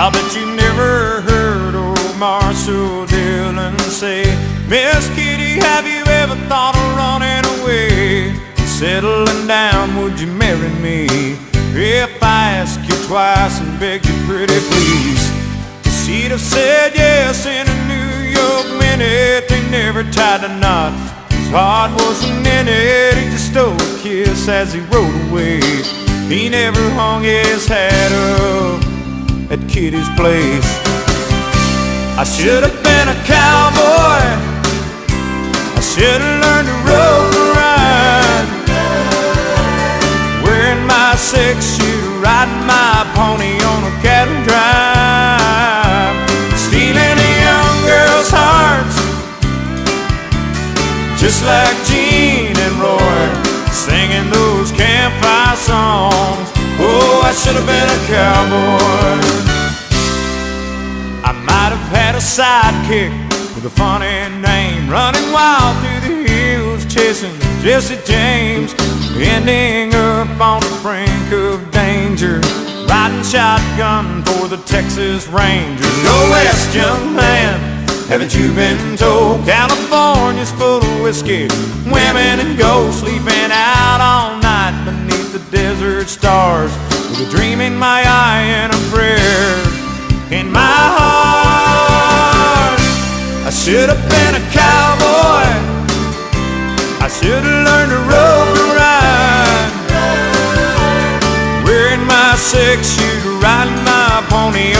I'll bet you never heard old Marshall Dillon say, Miss Kitty, have you ever thought of running away? Settling down, would you marry me? If I ask you twice and beg you pretty please. She'd have said yes in a New York minute. They never tied a knot, his heart wasn't in it. He just stole a kiss as he rode away. He never hung his hat up at Kitty's place. I should have been a cowboy, I should have learned to rope and ride, wearing my six-shooter, riding my pony on a cattle drive, stealing a young girl's hearts, just like Gene and Roy, singing those campfire songs. Oh, I should have been a cowboy. I might have had a sidekick with a funny name, running wild through the hills, chasing Jesse James, ending up on the brink of danger, riding shotgun for the Texas Rangers. Go west, young man, haven't you been told? California's full of whiskey, women and gold, sleeping out all night beneath the desert stars, with a dream in my eye and a prayer in my heart. I should have been a cowboy, I should have learned to rope and ride, wearing my six-shooter, riding my pony